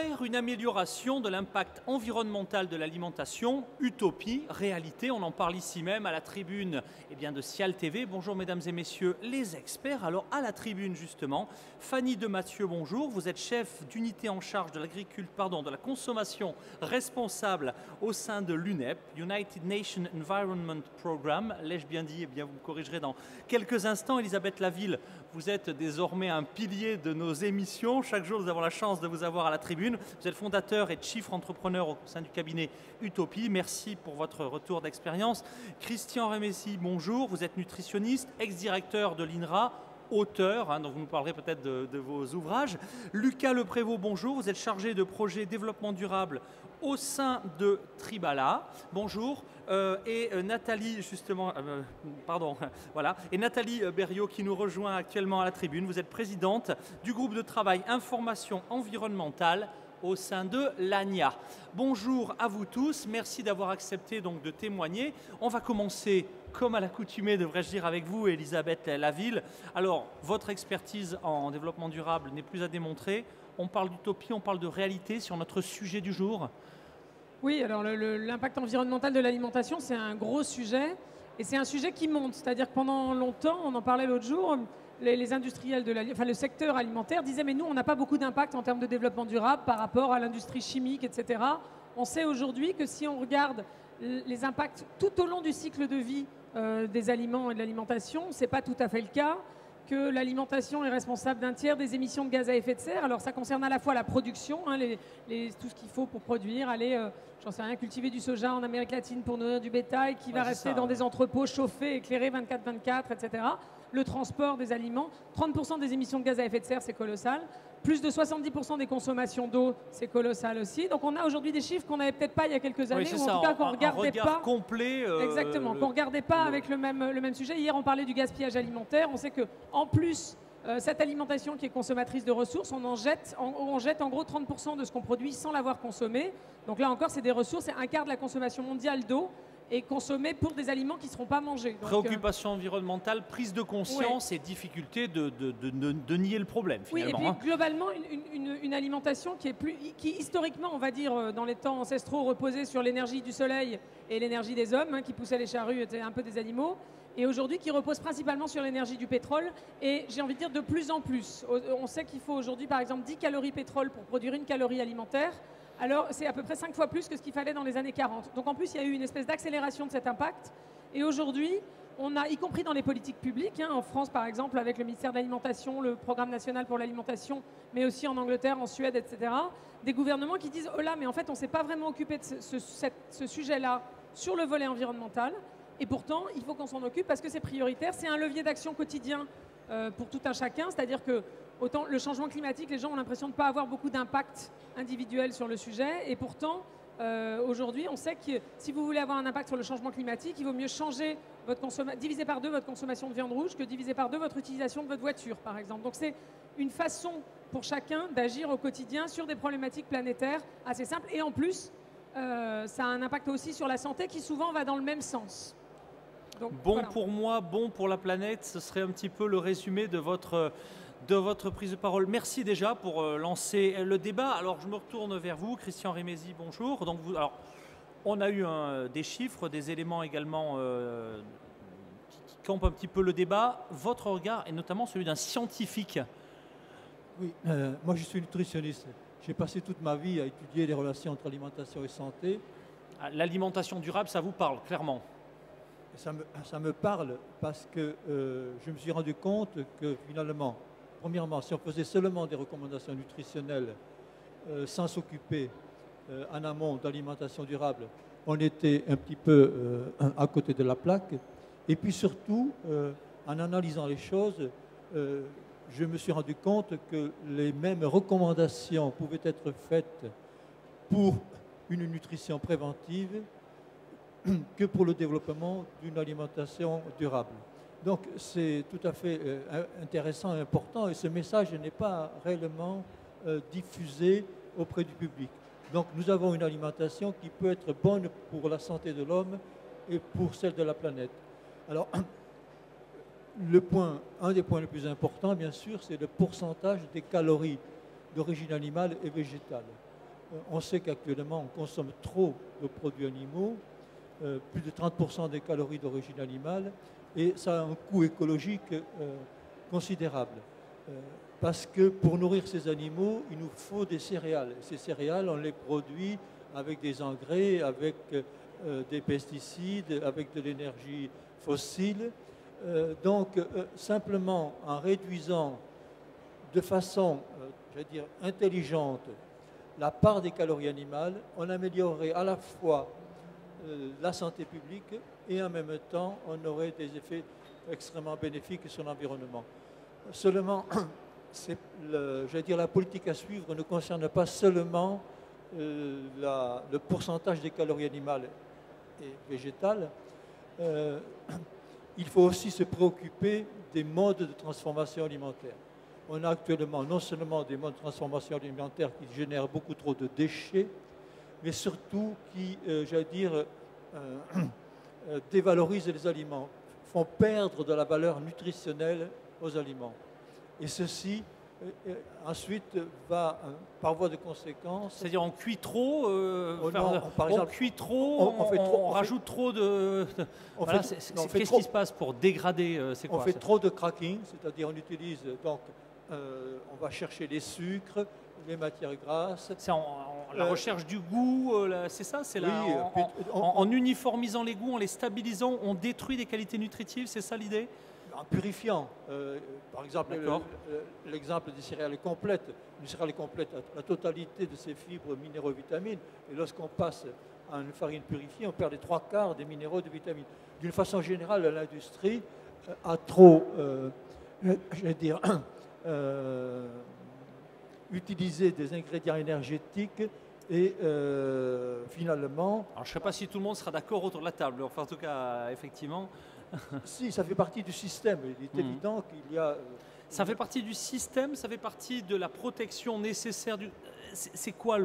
vers une amélioration de l'impact environnemental de l'alimentation, utopie, réalité, on en parle ici même à la tribune de Cial TV. Bonjour mesdames et messieurs les experts. Alors à la tribune justement, Fanny de Mathieu, bonjour. Vous êtes chef d'unité en charge de de la consommation responsable au sein de l'UNEP, United Nations Environment Programme. L'ai-je bien dit? Eh bien vous me corrigerez dans quelques instants. Elisabeth Laville, vous êtes désormais un pilier de nos émissions. Chaque jour, nous avons la chance de vous avoir à la tribune. Vous êtes fondateur et chief entrepreneur au sein du cabinet Utopie. Merci pour votre retour d'expérience. Christian Rémessy, bonjour. Vous êtes nutritionniste, ex-directeur de l'INRA, auteur, donc vous nous parlerez peut-être de vos ouvrages. Lucas Leprévost, bonjour. Vous êtes chargé de projet développement durable au sein de Tribala. Bonjour. Et Nathalie, justement, voilà. Et Nathalie Berriot qui nous rejoint actuellement à la tribune. Vous êtes présidente du groupe de travail information environnementale au sein de l'ANIA. Bonjour à vous tous. Merci d'avoir accepté donc de témoigner. On va commencer, comme à l'accoutumée, devrais-je dire, avec vous, Elisabeth Laville. Alors, votre expertise en développement durable n'est plus à démontrer. On parle d'utopie, on parle de réalité sur notre sujet du jour. Oui, alors l'impact environnemental de l'alimentation, c'est un gros sujet et c'est un sujet qui monte. C'est-à-dire que pendant longtemps, on en parlait l'autre jour, les industriels, le secteur alimentaire disaient mais nous, on n'a pas beaucoup d'impact en termes de développement durable par rapport à l'industrie chimique, etc. On sait aujourd'hui que si on regarde les impacts tout au long du cycle de vie des aliments et de l'alimentation, ce n'est pas tout à fait le cas, que l'alimentation est responsable d'un tiers des émissions de gaz à effet de serre. Alors ça concerne à la fois la production, tout ce qu'il faut pour produire, j'en sais rien, cultiver du soja en Amérique latine pour nourrir du bétail qui va rester dans des entrepôts chauffés, éclairés 24/24, etc. Le transport des aliments, 30% des émissions de gaz à effet de serre, c'est colossal. Plus de 70% des consommations d'eau, c'est colossal aussi. Donc on a aujourd'hui des chiffres qu'on n'avait peut-être pas il y a quelques années, ou en tout cas qu'on ne regardait pas. Complet, exactement, qu'on ne regardait pas avec le même sujet. Hier, on parlait du gaspillage alimentaire. On sait qu'en plus, cette alimentation qui est consommatrice de ressources, on jette en gros 30% de ce qu'on produit sans l'avoir consommé. Donc là encore, c'est des ressources, c'est un quart de la consommation mondiale d'eau et consommée pour des aliments qui ne seront pas mangés. Donc, préoccupation environnementale, prise de conscience et difficulté de nier le problème finalement. Oui, et puis globalement, une alimentation qui historiquement, on va dire, dans les temps ancestraux, reposait sur l'énergie du soleil et l'énergie des hommes, qui poussaient les charrues, étaient un peu des animaux, et aujourd'hui qui repose principalement sur l'énergie du pétrole, et j'ai envie de dire de plus en plus. On sait qu'il faut aujourd'hui, par exemple, 10 calories pétrole pour produire 1 calorie alimentaire. Alors, c'est à peu près 5 fois plus que ce qu'il fallait dans les années 40. Donc, en plus, il y a eu une espèce d'accélération de cet impact. Et aujourd'hui, on a, y compris dans les politiques publiques, en France, par exemple, avec le ministère de l'Alimentation, le Programme national pour l'alimentation, mais aussi en Angleterre, en Suède, etc., des gouvernements qui disent « Oh là, mais en fait, on ne s'est pas vraiment occupé de ce sujet-là sur le volet environnemental. Et pourtant, il faut qu'on s'en occupe parce que c'est prioritaire. C'est un levier d'action quotidien pour tout un chacun. C'est-à-dire que autant le changement climatique, les gens ont l'impression de ne pas avoir beaucoup d'impact individuel sur le sujet. Et pourtant, aujourd'hui, on sait que si vous voulez avoir un impact sur le changement climatique, il vaut mieux diviser par 2 votre consommation de viande rouge que diviser par 2 votre utilisation de votre voiture, par exemple. Donc c'est une façon pour chacun d'agir au quotidien sur des problématiques planétaires assez simples. Et en plus, ça a un impact aussi sur la santé qui souvent va dans le même sens. Donc, bon voilà. Pour moi, bon pour la planète, ce serait un petit peu le résumé de votre prise de parole. Merci déjà pour lancer le débat. Alors, je me retourne vers vous, Christian Rémessy, bonjour. Donc, alors, on a eu des chiffres, des éléments également qui campent un petit peu le débat. Votre regard est notamment celui d'un scientifique. Oui, moi je suis nutritionniste. J'ai passé toute ma vie à étudier les relations entre alimentation et santé. L'alimentation durable, ça vous parle, clairement? Ça me parle parce que je me suis rendu compte que finalement, premièrement, si on faisait seulement des recommandations nutritionnelles sans s'occuper en amont d'alimentation durable, on était un petit peu à côté de la plaque. Et puis surtout, en analysant les choses, je me suis rendu compte que les mêmes recommandations pouvaient être faites pour une nutrition préventive que pour le développement d'une alimentation durable. Donc c'est tout à fait intéressant et important, et ce message n'est pas réellement diffusé auprès du public. Donc nous avons une alimentation qui peut être bonne pour la santé de l'homme et pour celle de la planète. Alors, un des points les plus importants, bien sûr, c'est le pourcentage des calories d'origine animale et végétale. On sait qu'actuellement, on consomme trop de produits animaux, plus de 30% des calories d'origine animale, et ça a un coût écologique considérable. Parce que pour nourrir ces animaux, il nous faut des céréales. Ces céréales, on les produit avec des engrais, avec des pesticides, avec de l'énergie fossile. Donc, simplement en réduisant de façon, intelligente la part des calories animales, on améliorerait à la fois la santé publique et en même temps, on aurait des effets extrêmement bénéfiques sur l'environnement. Seulement, la politique à suivre ne concerne pas seulement le pourcentage des calories animales et végétales. Il faut aussi se préoccuper des modes de transformation alimentaire. On a actuellement non seulement des modes de transformation alimentaire qui génèrent beaucoup trop de déchets, mais surtout qui, dévalorisent les aliments, font perdre de la valeur nutritionnelle aux aliments. Et ceci, ensuite, va, par voie de conséquence... C'est-à-dire on cuit trop, on cuit trop, on rajoute trop de... Qu'est-ce qui se passe pour dégrader On fait trop de cracking, c'est-à-dire on utilise, donc, on va chercher les sucres, les matières grasses. C'est la recherche du goût, c'est ça, c'est en uniformisant les goûts, en les stabilisant, on détruit des qualités nutritives, c'est ça l'idée? En purifiant. Par exemple, l'exemple des céréales complètes. Une céréale complète a la totalité de ses fibres, minéraux et vitamines. Et lorsqu'on passe à une farine purifiée, on perd les 3/4 des minéraux et des vitamines. D'une façon générale, l'industrie a trop, utilisé des ingrédients énergétiques et finalement... Alors, je ne sais pas si tout le monde sera d'accord autour de la table. Enfin, en tout cas, effectivement... Si, ça fait partie du système. Il est évident qu'il y a... Ça fait partie du système, ça fait partie de la protection nécessaire du... C'est quoi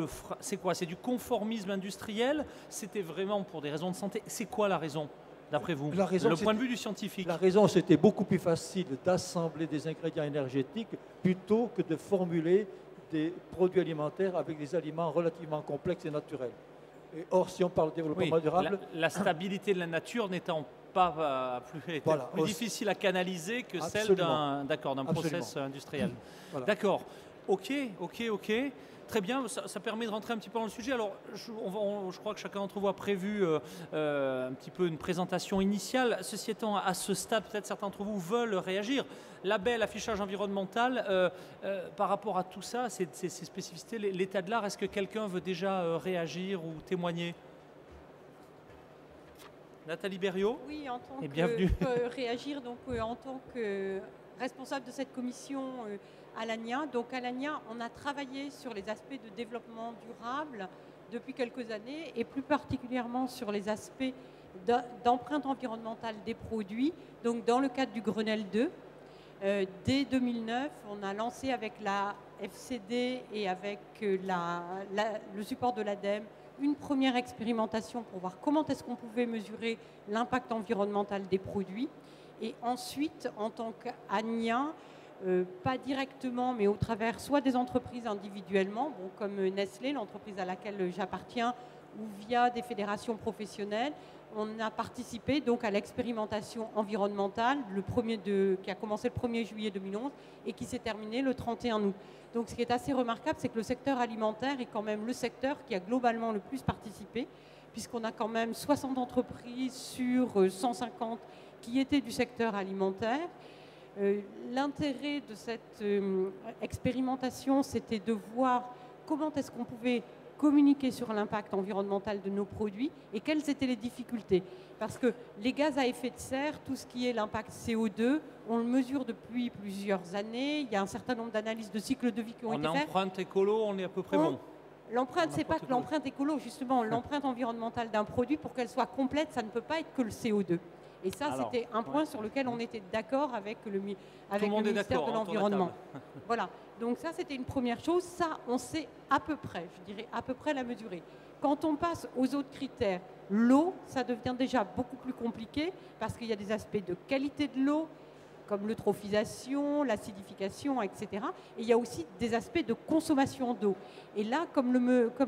c'est du conformisme industriel? C'était vraiment pour des raisons de santé? C'est quoi la raison, d'après vous? Le point de vue du scientifique. La raison, c'était beaucoup plus facile d'assembler des ingrédients énergétiques plutôt que de formuler des produits alimentaires avec des aliments relativement complexes et naturels. Et or, si on parle de développement durable... La stabilité de la nature n'étant pas plus difficile à canaliser que celle d'un process industriel. Voilà. D'accord. Ok. Très bien, ça permet de rentrer un petit peu dans le sujet. Alors, je crois que chacun d'entre vous a prévu un petit peu une présentation initiale. Ceci étant, à ce stade, peut-être certains d'entre vous veulent réagir. Label, affichage environnemental, par rapport à tout ça, ces spécificités, l'état de l'art, est-ce que quelqu'un veut déjà réagir ou témoigner? Nathalie Berriot. Oui, en tant que réagir, donc en tant que responsable de cette commission à l'ANIA. Donc à l'ANIA, on a travaillé sur les aspects de développement durable depuis quelques années et plus particulièrement sur les aspects d'empreinte environnementale des produits. Donc dans le cadre du Grenelle 2, dès 2009, on a lancé avec la FCD et avec le support de l'ADEME une première expérimentation pour voir comment est-ce qu'on pouvait mesurer l'impact environnemental des produits. Et ensuite, en tant qu'ANIA, pas directement, mais au travers soit des entreprises individuellement, comme Nestlé, l'entreprise à laquelle j'appartiens, ou via des fédérations professionnelles, on a participé donc à l'expérimentation environnementale, qui a commencé le 1er juillet 2011 et qui s'est terminée le 31 août. Donc ce qui est assez remarquable, c'est que le secteur alimentaire est quand même le secteur qui a globalement le plus participé, puisqu'on a quand même 60 entreprises sur 150 qui étaient du secteur alimentaire. L'intérêt de cette expérimentation, c'était de voir comment est-ce qu'on pouvait communiquer sur l'impact environnemental de nos produits et quelles étaient les difficultés. Parce que les gaz à effet de serre, tout ce qui est l'impact CO2, on le mesure depuis plusieurs années. Il y a un certain nombre d'analyses de cycle de vie qui ont été faites. En empreinte écolo, on est à peu près bon. L'empreinte, c'est pas que l'empreinte écolo, justement, l'empreinte environnementale d'un produit, pour qu'elle soit complète, ça ne peut pas être que le CO2. Et ça, c'était un point sur lequel on était d'accord avec le ministère de l'Environnement. Voilà. Donc ça, c'était une première chose. Ça, on sait à peu près, je dirais à peu près la mesurer. Quand on passe aux autres critères, l'eau, ça devient déjà beaucoup plus compliqué parce qu'il y a des aspects de qualité de l'eau, comme l'eutrophisation, l'acidification, etc. Et il y a aussi des aspects de consommation d'eau. Et là, comme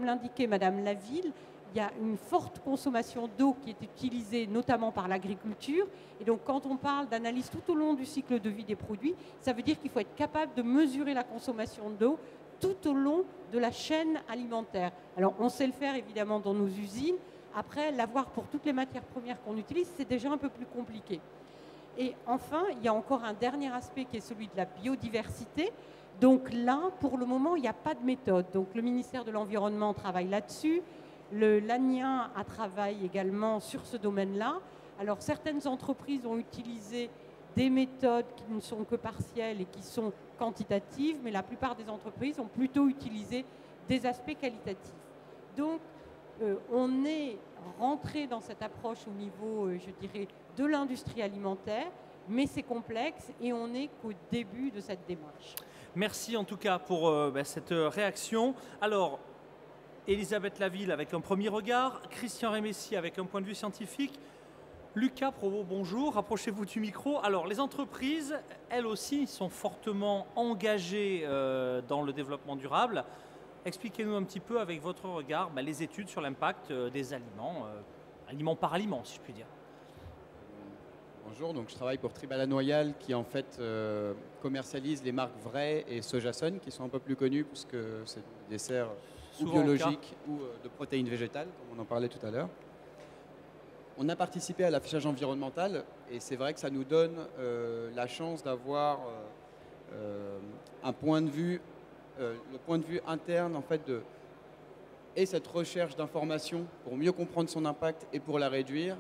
l'indiquait Madame Laville, il y a une forte consommation d'eau qui est utilisée notamment par l'agriculture. Et donc, quand on parle d'analyse tout au long du cycle de vie des produits, ça veut dire qu'il faut être capable de mesurer la consommation d'eau tout au long de la chaîne alimentaire. Alors, on sait le faire évidemment dans nos usines. Après, l'avoir pour toutes les matières premières qu'on utilise, c'est déjà un peu plus compliqué. Et enfin, il y a encore un dernier aspect qui est celui de la biodiversité. Donc là, pour le moment, il n'y a pas de méthode. Donc le ministère de l'Environnement travaille là-dessus. L'ANIA travaille également sur ce domaine-là. Alors certaines entreprises ont utilisé des méthodes qui ne sont que partielles et qui sont quantitatives, mais la plupart des entreprises ont plutôt utilisé des aspects qualitatifs. Donc on est rentré dans cette approche au niveau, je dirais, de l'industrie alimentaire, mais c'est complexe et on n'est qu'au début de cette démarche. Merci en tout cas pour cette réaction. Alors, Elisabeth Laville avec un premier regard, Christian Rémessy avec un point de vue scientifique, Lucas Provost, bonjour, rapprochez-vous du micro. Alors, les entreprises, elles aussi, sont fortement engagées dans le développement durable. Expliquez-nous un petit peu avec votre regard les études sur l'impact des aliments, aliment par aliment, si je puis dire. Bonjour, donc je travaille pour Tribal Loyal qui en fait commercialise les marques Vrai et Sojason qui sont un peu plus connues puisque c'est des desserts ou biologiques ou de protéines végétales, comme on en parlait tout à l'heure. On a participé à l'affichage environnemental et c'est vrai que ça nous donne la chance d'avoir un point de vue, le point de vue interne en fait et cette recherche d'information pour mieux comprendre son impact et pour la réduire.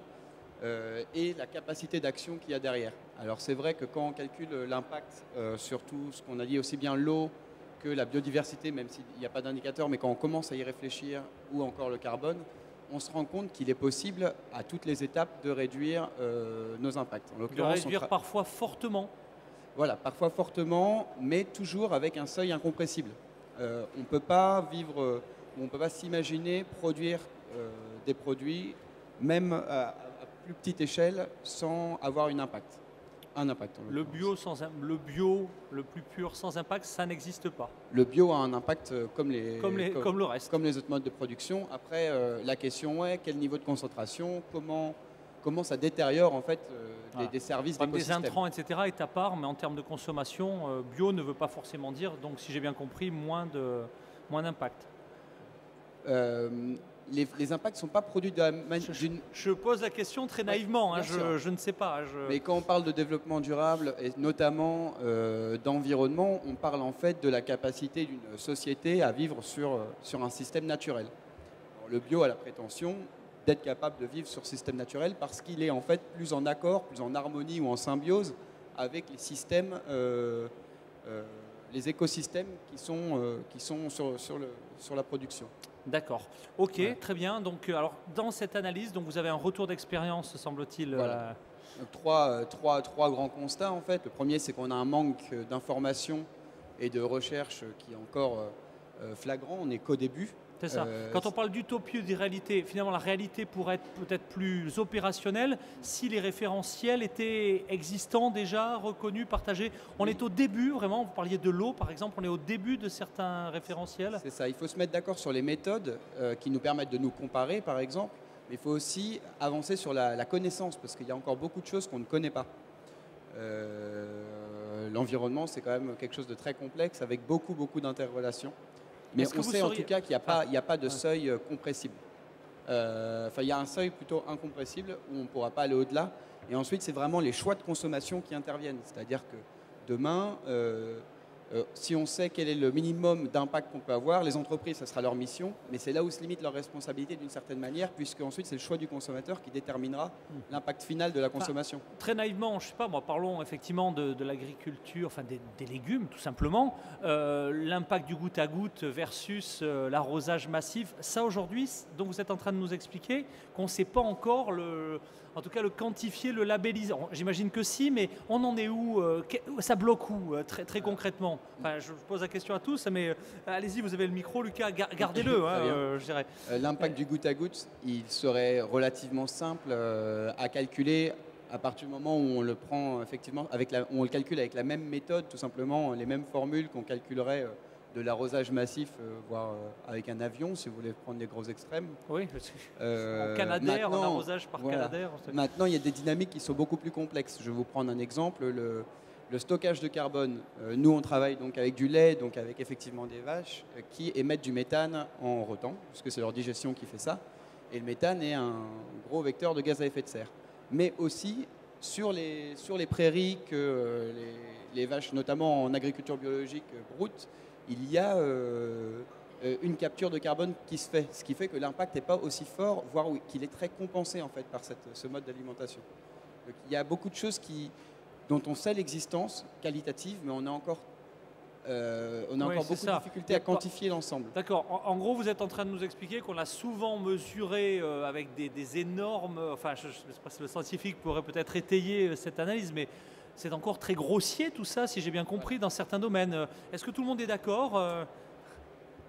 Et la capacité d'action qu'il y a derrière. Alors c'est vrai que quand on calcule l'impact sur tout ce qu'on a dit, aussi bien l'eau que la biodiversité, même s'il n'y a pas d'indicateur, mais quand on commence à y réfléchir, ou encore le carbone, on se rend compte qu'il est possible à toutes les étapes de réduire nos impacts. De réduire parfois fortement. Voilà, parfois fortement, mais toujours avec un seuil incompressible. On ne peut pas vivre, on ne peut pas s'imaginer produire des produits, même à plus petite échelle, sans avoir un impact. Le bio, le plus pur, sans impact, ça n'existe pas. Le bio a un impact comme le reste. Comme les autres modes de production. Après, la question est quel niveau de concentration, comment ça détériore en fait des services d'écosystème. Des intrants, etc. est à part, mais en termes de consommation, bio ne veut pas forcément dire, donc si j'ai bien compris, moins d'impact. Les impacts ne sont pas produits d'une... Je pose la question très naïvement, je ne sais pas. Mais quand on parle de développement durable, et notamment d'environnement, on parle en fait de la capacité d'une société à vivre sur un système naturel. Alors, le bio a la prétention d'être capable de vivre sur système naturel parce qu'il est en fait plus en accord, plus en harmonie ou en symbiose avec les systèmes, les écosystèmes qui sont sur la production. D'accord. Ok, ouais. Très bien. Donc, alors, dans cette analyse, donc vous avez un retour d'expérience, semble-t-il. Voilà. Donc, trois grands constats, en fait. Le premier, c'est qu'on a un manque d'information et de recherche qui est encore flagrant. On n'est qu'au début. C'est ça. Quand on parle d'utopie ou de réalité, finalement, la réalité pourrait être peut-être plus opérationnelle si les référentiels étaient existants déjà, reconnus, partagés. On est au début, vraiment, vous parliez de l'eau, par exemple, on est au début de certains référentiels. C'est ça, il faut se mettre d'accord sur les méthodes qui nous permettent de nous comparer, par exemple, mais il faut aussi avancer sur la connaissance, parce qu'il y a encore beaucoup de choses qu'on ne connaît pas. L'environnement, c'est quand même quelque chose de très complexe, avec beaucoup d'interrelations. Mais on sait en tout cas qu'il n'y a pas de seuil compressible. Enfin, il y a un seuil plutôt incompressible où on ne pourra pas aller au-delà. Et ensuite, c'est vraiment les choix de consommation qui interviennent. C'est-à-dire que demain, si on sait quel est le minimum d'impact qu'on peut avoir, les entreprises, ça sera leur mission, mais c'est là où se limite leur responsabilité d'une certaine manière, puisque ensuite c'est le choix du consommateur qui déterminera l'impact final de la consommation. Très naïvement, je ne sais pas, moi, parlons effectivement de l'agriculture, enfin des légumes tout simplement, l'impact du goutte à goutte versus l'arrosage massif, ça aujourd'hui, dont vous êtes en train de nous expliquer, qu'on ne sait pas encore en tout cas le quantifier, le labelliser. J'imagine que si, mais on en est où? Ça bloque où, très concrètement? Enfin, je pose la question à tous, mais allez-y, vous avez le micro, Lucas, gardez-le, je dirais. L'impact du goutte à goutte, il serait relativement simple à calculer À partir du moment où on le prend effectivement, on le calcule avec la même méthode, tout simplement, les mêmes formules qu'on calculerait de l'arrosage massif, voire avec un avion, si vous voulez prendre des gros extrêmes. Oui, parce que en Canadair, en arrosage par Canadair. Maintenant, il y a des dynamiques qui sont beaucoup plus complexes. Je vais vous prendre un exemple. Le stockage de carbone. Nous, on travaille donc avec du lait, donc avec effectivement des vaches qui émettent du méthane en rotant, puisque c'est leur digestion qui fait ça. Et le méthane est un gros vecteur de gaz à effet de serre. Mais aussi sur les prairies que les vaches, notamment en agriculture biologique, broutent, il y a une capture de carbone qui se fait, ce qui fait que l'impact n'est pas aussi fort, voire qu'il est très compensé en fait par ce mode d'alimentation. Donc, il y a beaucoup de choses dont on sait l'existence qualitative, mais on a encore beaucoup de difficultés à quantifier l'ensemble. D'accord. En gros, vous êtes en train de nous expliquer qu'on a souvent mesuré avec des énormes... Enfin, je ne sais pas si le scientifique pourrait peut-être étayer cette analyse, mais c'est encore très grossier tout ça, si j'ai bien compris, dans certains domaines. Est-ce que tout le monde est d'accord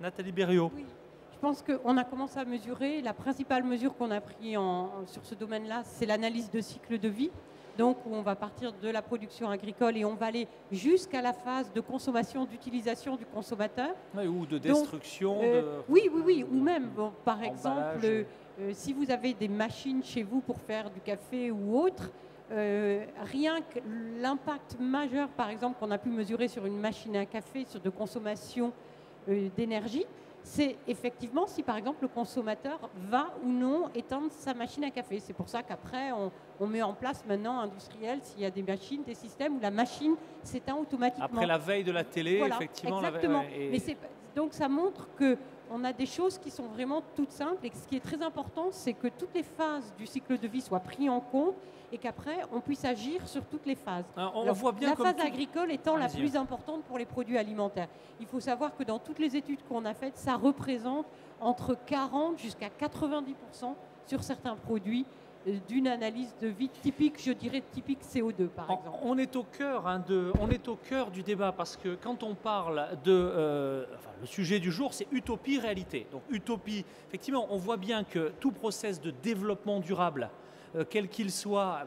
Nathalie Berriot? Oui. Je pense qu'on a commencé à mesurer. La principale mesure qu'on a prise sur ce domaine-là, c'est l'analyse de cycle de vie. Donc, on va partir de la production agricole et on va aller jusqu'à la phase de consommation, d'utilisation du consommateur. Oui, ou de destruction. Oui. Ou même, par exemple, si vous avez des machines chez vous pour faire du café ou autre, rien que l'impact majeur, par exemple, qu'on a pu mesurer sur une machine à café, sur de consommation d'énergie, c'est effectivement si par exemple le consommateur va ou non éteindre sa machine à café. C'est pour ça qu'après on met en place maintenant industriel, s'il y a des machines, des systèmes où la machine s'éteint automatiquement. Après la veille de la télé, voilà, effectivement. Exactement. Donc ça montre qu'on a des choses qui sont vraiment toutes simples et ce qui est très important, c'est que toutes les phases du cycle de vie soient prises en compte et qu'après on puisse agir sur toutes les phases. On voit bien la phase agricole étant la plus importante pour les produits alimentaires. Il faut savoir que dans toutes les études qu'on a faites, ça représente entre 40 jusqu'à 90% sur certains produits d'une analyse de vie typique, je dirais typique CO2 par exemple. On est au cœur, du débat parce que quand on parle de... le sujet du jour, c'est utopie-réalité. Donc utopie, effectivement, on voit bien que tout process de développement durable, quel qu'il soit,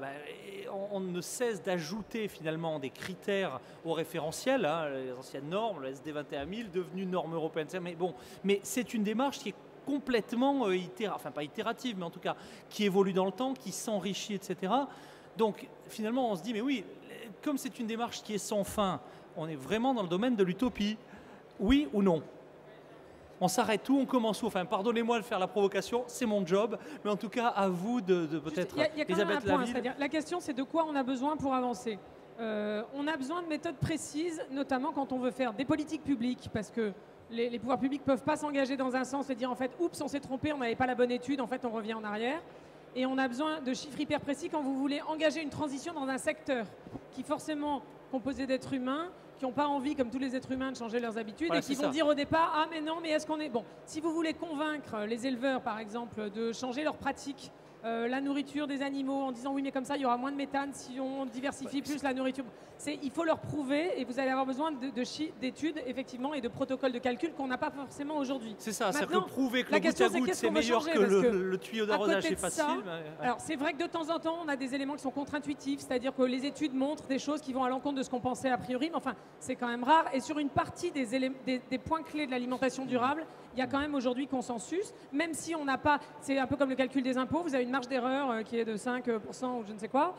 on ne cesse d'ajouter finalement des critères au référentiel, les anciennes normes, le SD 21000, devenu norme européenne. Mais c'est une démarche qui est complètement pas itérative, mais en tout cas qui évolue dans le temps, qui s'enrichit, etc. Donc finalement, on se dit, mais oui, comme c'est une démarche qui est sans fin, on est vraiment dans le domaine de l'utopie. Oui ou non? On s'arrête où? On commence où? Enfin, pardonnez-moi de faire la provocation, c'est mon job, mais en tout cas, à vous de peut-être... Il y a quand même un point, c'est-à-dire la question, c'est de quoi on a besoin pour avancer. On a besoin de méthodes précises, notamment quand on veut faire des politiques publiques, parce que les pouvoirs publics ne peuvent pas s'engager dans un sens et dire en fait, oups, on s'est trompé, on n'avait pas la bonne étude, en fait, on revient en arrière. Et on a besoin de chiffres hyper précis quand vous voulez engager une transition dans un secteur qui forcément composé d'êtres humains, qui n'ont pas envie, comme tous les êtres humains, de changer leurs habitudes et qui vont dire au départ, ah mais non, mais est-ce qu'on est... Bon, si vous voulez convaincre les éleveurs, par exemple, de changer leurs pratiques, la nourriture des animaux, en disant oui, mais comme ça, il y aura moins de méthane si on diversifie plus la nourriture. Il faut leur prouver et vous allez avoir besoin d'études, effectivement, et de protocoles de calcul qu'on n'a pas forcément aujourd'hui. C'est ça, c'est-à-dire que prouver que le goutte à goutte, c'est meilleur que le tuyau d'arrosage, c'est facile. Alors, c'est vrai que de temps en temps, on a des éléments qui sont contre-intuitifs, c'est-à-dire que les études montrent des choses qui vont à l'encontre de ce qu'on pensait a priori, mais enfin, c'est quand même rare. Et sur une partie des points clés de l'alimentation durable, il y a quand même aujourd'hui consensus, même si on n'a pas, c'est un peu comme le calcul des impôts, vous avez une marge d'erreur qui est de 5% ou je ne sais quoi,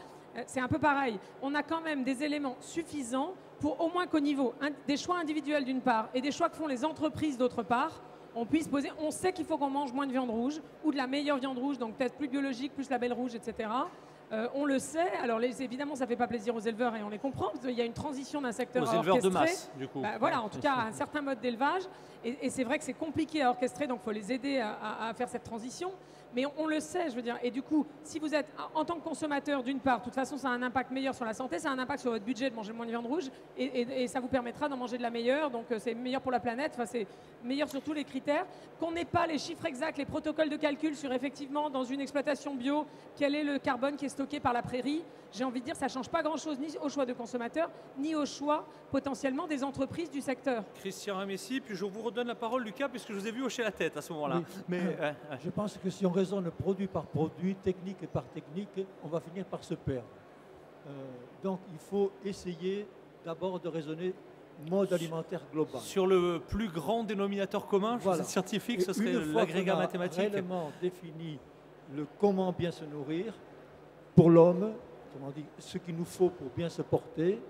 c'est un peu pareil. On a quand même des éléments suffisants pour au moins qu'au niveau des choix individuels d'une part et des choix que font les entreprises d'autre part, on puisse poser, on sait qu'il faut qu'on mange moins de viande rouge ou de la meilleure viande rouge, donc peut-être plus biologique, plus label rouge, etc. On le sait, alors évidemment ça ne fait pas plaisir aux éleveurs et on les comprend, parce qu'il y a une transition d'un secteur aux éleveurs de masse, du coup. Voilà, en tout cas un certain mode d'élevage, et c'est vrai que c'est compliqué à orchestrer, donc il faut les aider à faire cette transition. Mais on le sait, je veux dire. Et du coup, si vous êtes, en tant que consommateur, d'une part, de toute façon, ça a un impact meilleur sur la santé, ça a un impact sur votre budget de manger moins de viande rouge, et ça vous permettra d'en manger de la meilleure. Donc, c'est meilleur pour la planète, enfin, c'est meilleur sur tous les critères. Qu'on n'ait pas les chiffres exacts, les protocoles de calcul sur, effectivement, dans une exploitation bio, quel est le carbone qui est stocké par la prairie, j'ai envie de dire, ça ne change pas grand-chose, ni au choix de consommateurs, ni au choix, potentiellement, des entreprises du secteur. Christian Ramessi, puis je vous redonne la parole, Lucas, puisque je vous ai vu hocher la tête à ce moment-là. Oui. Mais, je pense que si on raisonne produit par produit, technique par technique, on va finir par se perdre. Donc il faut essayer d'abord de raisonner mode alimentaire global. Sur le plus grand dénominateur commun, Voilà. cette scientifique, ce Et serait une fois l'agrégat qu'on a mathématique. réellement défini le comment bien se nourrir pour l'homme, autrement dit, ce qu'il nous faut pour bien se porter,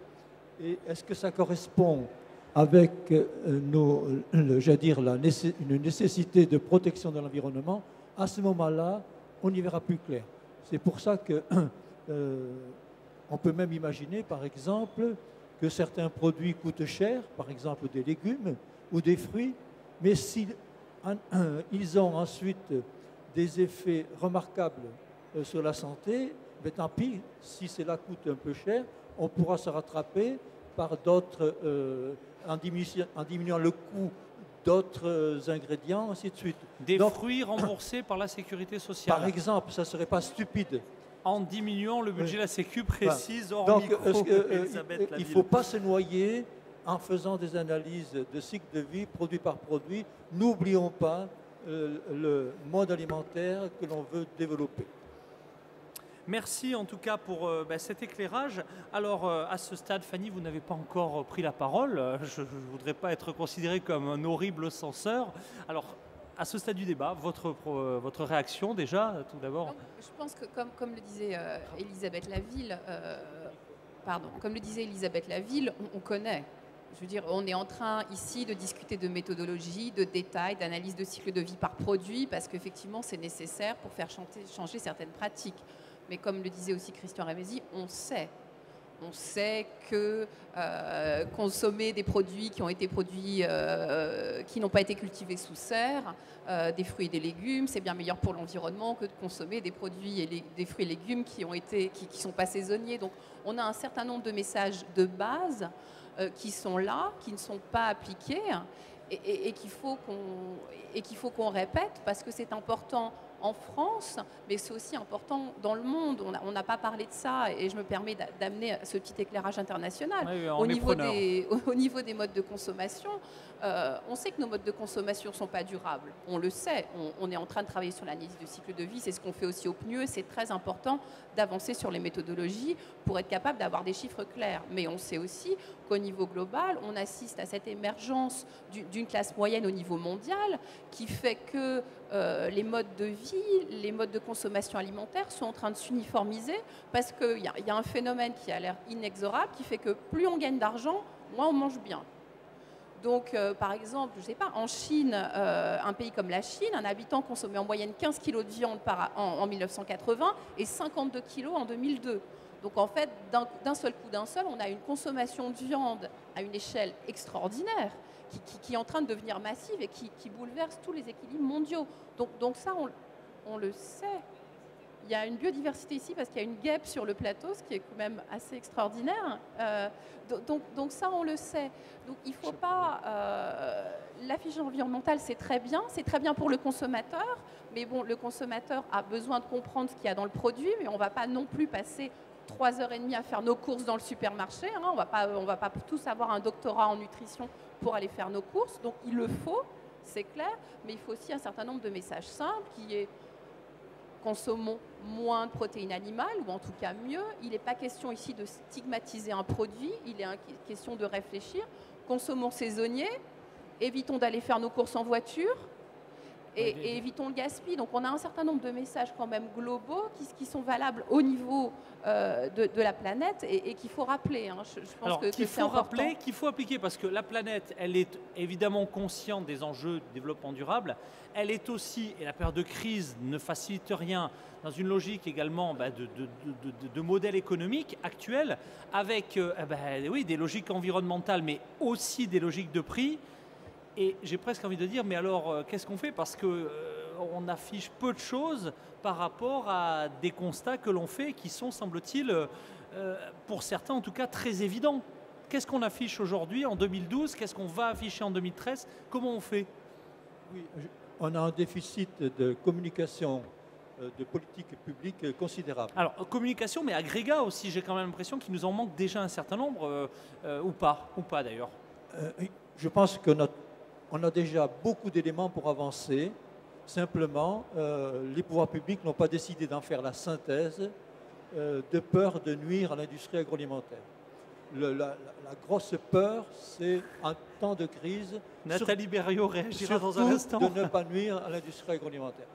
et est-ce que ça correspond avec une nécessité de protection de l'environnement, à ce moment-là, on y verra plus clair. C'est pour ça que on peut même imaginer, par exemple, que certains produits coûtent cher, par exemple des légumes ou des fruits, mais s'ils ils ont ensuite des effets remarquables sur la santé, mais tant pis, si cela coûte un peu cher, on pourra se rattraper par d'autres, en diminuant le coût d'autres ingrédients, ainsi de suite. Des Donc, fruits remboursés par la sécurité sociale. par exemple, ça ne serait pas stupide. En diminuant le budget de la Sécu, précise hors Donc, micro Elisabeth il ne Laville. faut pas se noyer en faisant des analyses de cycle de vie, produit par produit. N'oublions pas le mode alimentaire que l'on veut développer. Merci en tout cas pour cet éclairage. Alors à ce stade, Fanny, vous n'avez pas encore pris la parole. Je ne voudrais pas être considéré comme un horrible censeur. Alors à ce stade du débat, votre réaction déjà, tout d'abord? Je pense que comme le disait Elisabeth Laville, on connaît. Je veux dire, on est en train ici de discuter de méthodologie, de détails, d'analyse de cycle de vie par produit, parce qu'effectivement, c'est nécessaire pour faire changer certaines pratiques. Mais comme le disait aussi Christian Rémézy, on sait. On sait que consommer des produits qui ont été produits, qui n'ont pas été cultivés sous serre, des fruits et des légumes, c'est bien meilleur pour l'environnement que de consommer des produits et des fruits et légumes qui sont pas saisonniers. Donc, on a un certain nombre de messages de base qui sont là, qui ne sont pas appliqués et qu'il faut qu'on répète parce que c'est important en France, mais c'est aussi important dans le monde. On n'a pas parlé de ça et je me permets d'amener ce petit éclairage international. Oui, au niveau des modes de consommation, on sait que nos modes de consommation ne sont pas durables. On le sait. On est en train de travailler sur l'analyse du cycle de vie. C'est ce qu'on fait aussi au PNUE. C'est très important d'avancer sur les méthodologies pour être capable d'avoir des chiffres clairs. Mais on sait aussi qu'au niveau global, on assiste à cette émergence d'une classe moyenne au niveau mondial qui fait que les modes de vie, les modes de consommation alimentaire sont en train de s'uniformiser parce qu'il y a un phénomène qui a l'air inexorable qui fait que plus on gagne d'argent, moins on mange bien. Donc, par exemple, je ne sais pas, en Chine, un pays comme la Chine, un habitant consommait en moyenne 15 kg de viande en 1980 et 52 kg en 2002. Donc, en fait, d'un seul coup, on a une consommation de viande à une échelle extraordinaire qui est en train de devenir massive et qui bouleverse tous les équilibres mondiaux. Donc ça, on le sait. Il y a une biodiversité ici parce qu'il y a une guêpe sur le plateau, ce qui est quand même assez extraordinaire. Donc ça, on le sait. Donc il ne faut pas... L'affichage environnemental, c'est très bien pour le consommateur, mais bon, le consommateur a besoin de comprendre ce qu'il y a dans le produit, mais on ne va pas non plus passer 3h30 à faire nos courses dans le supermarché. Hein. On va pas tous avoir un doctorat en nutrition pour aller faire nos courses. Donc il le faut, c'est clair, mais il faut aussi un certain nombre de messages simples qui est consommons moins de protéines animales, ou en tout cas mieux. Il n'est pas question ici de stigmatiser un produit, il est question de réfléchir. Consommons saisonnier, évitons d'aller faire nos courses en voiture et évitons le gaspillage. Donc on a un certain nombre de messages quand même globaux qui sont valables au niveau de la planète et qu'il faut rappeler. Hein. Je pense Alors, que qu'il c'est faut important. rappeler, qu'il faut appliquer, parce que la planète, elle est évidemment consciente des enjeux du développement durable. Elle est aussi, et la période de crise ne facilite rien, dans une logique également de modèle économique actuel, avec des logiques environnementales, mais aussi des logiques de prix. Et j'ai presque envie de dire, mais alors, qu'est-ce qu'on fait? Parce qu'on affiche peu de choses par rapport à des constats que l'on fait qui sont, semble-t-il, pour certains en tout cas, très évidents. Qu'est-ce qu'on affiche aujourd'hui en 2012? Qu'est-ce qu'on va afficher en 2013? Comment on fait? Oui, on a un déficit de communication, de politique publique considérable. Alors, communication, mais agrégat aussi, j'ai quand même l'impression qu'il nous en manque déjà un certain nombre, ou pas d'ailleurs. Je pense qu'on a déjà beaucoup d'éléments pour avancer. Simplement, les pouvoirs publics n'ont pas décidé d'en faire la synthèse de peur de nuire à l'industrie agroalimentaire. La grosse peur, c'est un temps de crise. Nathalie Berriot réagira dans un instant. De ne pas nuire à l'industrie agroalimentaire.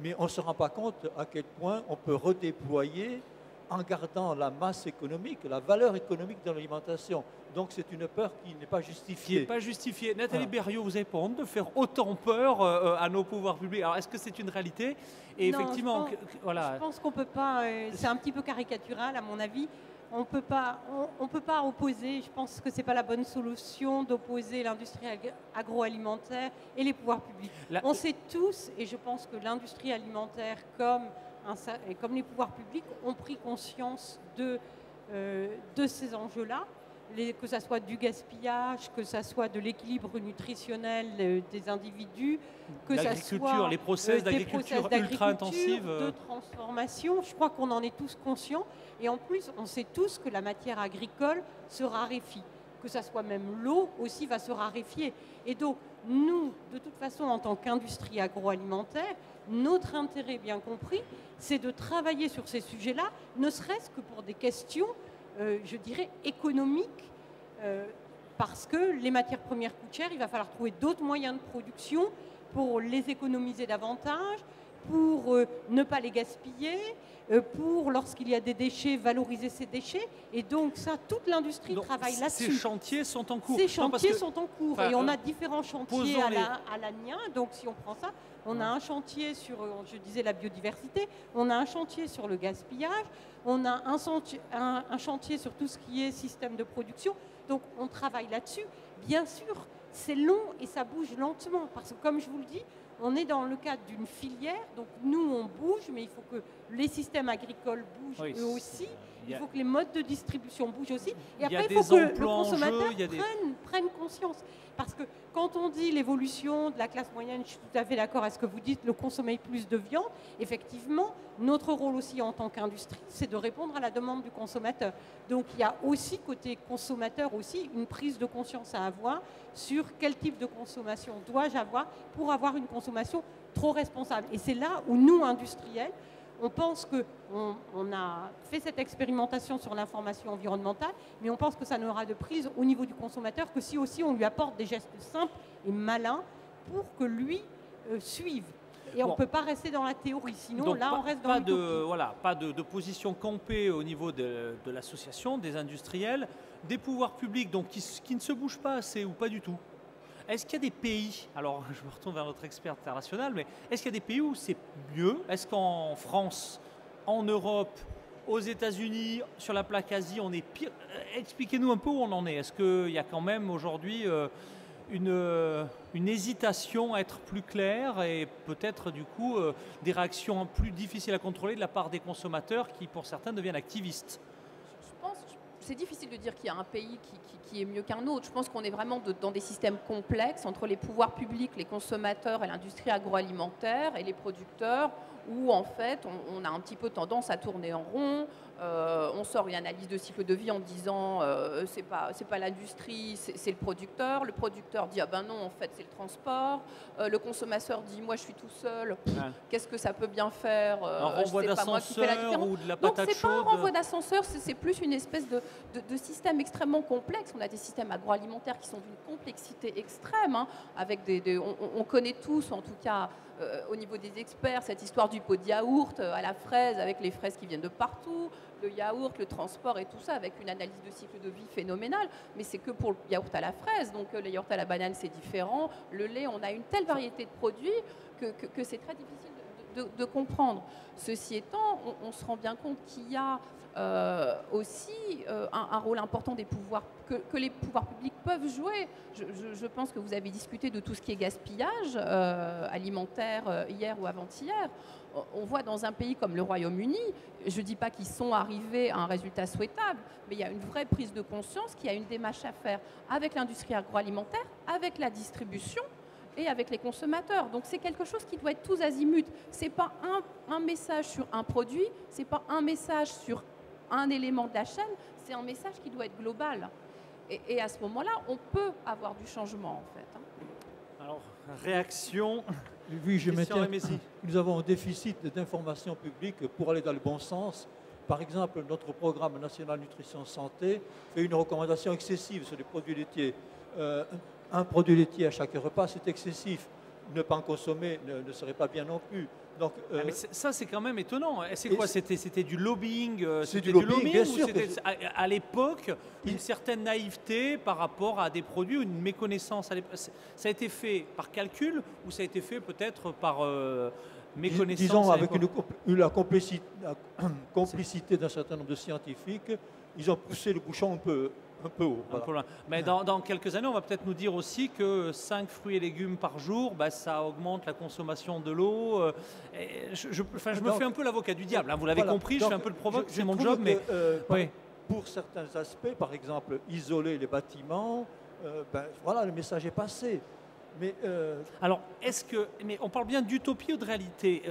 Mais on ne se rend pas compte à quel point on peut redéployer en gardant la masse économique, la valeur économique de l'alimentation. Donc c'est une peur qui n'est pas justifiée. Qui n'est pas justifiée. Nathalie Berriot, vous n'avez pas honte de faire autant peur à nos pouvoirs publics? Alors est-ce que c'est une réalité? Et non, effectivement, je pense qu'on ne peut pas, c'est un petit peu caricatural à mon avis, on ne peut pas opposer, je pense que ce n'est pas la bonne solution d'opposer l'industrie agroalimentaire et les pouvoirs publics. On sait tous, et je pense que l'industrie alimentaire comme les pouvoirs publics ont pris conscience de ces enjeux-là, que ce soit du gaspillage, que ce soit de l'équilibre nutritionnel des individus, que ce soit les process d'agriculture ultra intensive, de transformation. Je crois qu'on en est tous conscients. Et en plus, on sait tous que la matière agricole se raréfie, que ce soit même l'eau aussi va se raréfier. Et donc, nous, de toute façon, en tant qu'industrie agroalimentaire, notre intérêt bien compris, c'est de travailler sur ces sujets-là, ne serait-ce que pour des questions je dirais, économique, parce que les matières premières coûtent cher, il va falloir trouver d'autres moyens de production pour les économiser davantage, pour ne pas les gaspiller, pour, lorsqu'il y a des déchets, valoriser ces déchets. Et donc ça, toute l'industrie travaille là-dessus. Ces chantiers sont en cours. Ces chantiers sont en cours. Et on a différents chantiers à l'ANIA. Donc si on prend ça, on a un chantier sur, je disais, la biodiversité, on a un chantier sur le gaspillage, on a un chantier sur tout ce qui est système de production. Donc on travaille là-dessus. Bien sûr, c'est long et ça bouge lentement. Parce que comme je vous le dis, on est dans le cadre d'une filière. Donc nous, on bouge, mais il faut que les systèmes agricoles bougent eux aussi. Il faut que les modes de distribution bougent aussi. Et après, il faut que le consommateur prenne conscience. Parce que quand on dit l'évolution de la classe moyenne, je suis tout à fait d'accord à ce que vous dites, le consommer plus de viande, effectivement, notre rôle aussi en tant qu'industrie, c'est de répondre à la demande du consommateur. Donc il y a aussi, côté consommateur aussi, une prise de conscience à avoir sur quel type de consommation dois-je avoir pour avoir une consommation trop responsable. Et c'est là où nous, industriels, on pense qu'on a fait cette expérimentation sur l'information environnementale, mais on pense que ça n'aura de prise au niveau du consommateur que si aussi on lui apporte des gestes simples et malins pour que lui suive. Et on ne peut pas rester dans la théorie, sinon donc, là on reste dans l'utopie. Pas de position campée au niveau de l'association, des industriels, des pouvoirs publics donc, qui ne se bougent pas assez ou pas du tout. Est-ce qu'il y a des pays, alors je me retourne vers notre expert international, mais est-ce qu'il y a des pays où c'est mieux? Est-ce qu'en France, en Europe, aux États-Unis, sur la plaque Asie, on est pire? Expliquez-nous un peu où on en est. Est-ce qu'il y a quand même aujourd'hui une hésitation à être plus claire et peut-être du coup des réactions plus difficiles à contrôler de la part des consommateurs qui pour certains deviennent activistes? Je pense que c'est difficile de dire qu'il y a un pays qui est mieux qu'un autre. Je pense qu'on est vraiment dans des systèmes complexes entre les pouvoirs publics, les consommateurs et l'industrie agroalimentaire et les producteurs où en fait on a un petit peu tendance à tourner en rond. On sort une analyse de cycle de vie en disant c'est pas l'industrie, c'est le producteur. Le producteur dit ah ben non, en fait c'est le transport. Le consommateur dit moi je suis tout seul. Qu'est-ce que ça peut bien faire? Un renvoi d'ascenseur ou de la patate chaude? Non, c'est pas un renvoi d'ascenseur, c'est plus une espèce de système extrêmement complexe. On a des systèmes agroalimentaires qui sont d'une complexité extrême, hein, avec on connaît tous, en tout cas au niveau des experts, cette histoire du pot de yaourt à la fraise avec les fraises qui viennent de partout, le yaourt, le transport et tout ça avec une analyse de cycle de vie phénoménale, mais c'est que pour le yaourt à la fraise, donc le yaourt à la banane c'est différent, le lait, on a une telle variété de produits que c'est très difficile de comprendre. Ceci étant, on se rend bien compte qu'il y a aussi un rôle important des pouvoirs, que les pouvoirs publics peuvent jouer. Je pense que vous avez discuté de tout ce qui est gaspillage alimentaire hier ou avant-hier. On voit dans un pays comme le Royaume-Uni, je ne dis pas qu'ils sont arrivés à un résultat souhaitable, mais il y a une vraie prise de conscience qu'il y a une démarche à faire avec l'industrie agroalimentaire, avec la distribution et avec les consommateurs. Donc c'est quelque chose qui doit être tous azimuts. Ce n'est pas un message sur un produit, ce n'est pas un message sur un élément de la chaîne, c'est un message qui doit être global. Et à ce moment-là, on peut avoir du changement en fait. Alors, réaction Oui, je Christian maintiens. Rémézy. Nous avons un déficit d'information publique pour aller dans le bon sens. Par exemple, notre programme national nutrition santé fait une recommandation excessive sur les produits laitiers. Un produit laitier à chaque repas, c'est excessif. Ne pas en consommer ne serait pas bien non plus. Donc, Mais ça, c'est quand même étonnant. C'est et quoi? C'était du lobbying C'est c'était du lobbying, bien ou sûr que c'était à l'époque une certaine naïveté par rapport à des produits ou une méconnaissance ça a été fait par calcul ou ça a été fait peut-être par méconnaissance disons, à avec l'époque la complicité d'un certain nombre de scientifiques, ils ont poussé le bouchon un peu haut. Un peu loin. Mais dans quelques années, on va peut-être nous dire aussi que 5 fruits et légumes par jour, ça augmente la consommation de l'eau. Je me fais un peu l'avocat du diable, hein, vous l'avez compris, je fais un peu le provoque, c'est mon job. Mais oui. Pour certains aspects, par exemple, isoler les bâtiments, voilà, le message est passé. Mais, alors, mais on parle bien d'utopie ou de réalité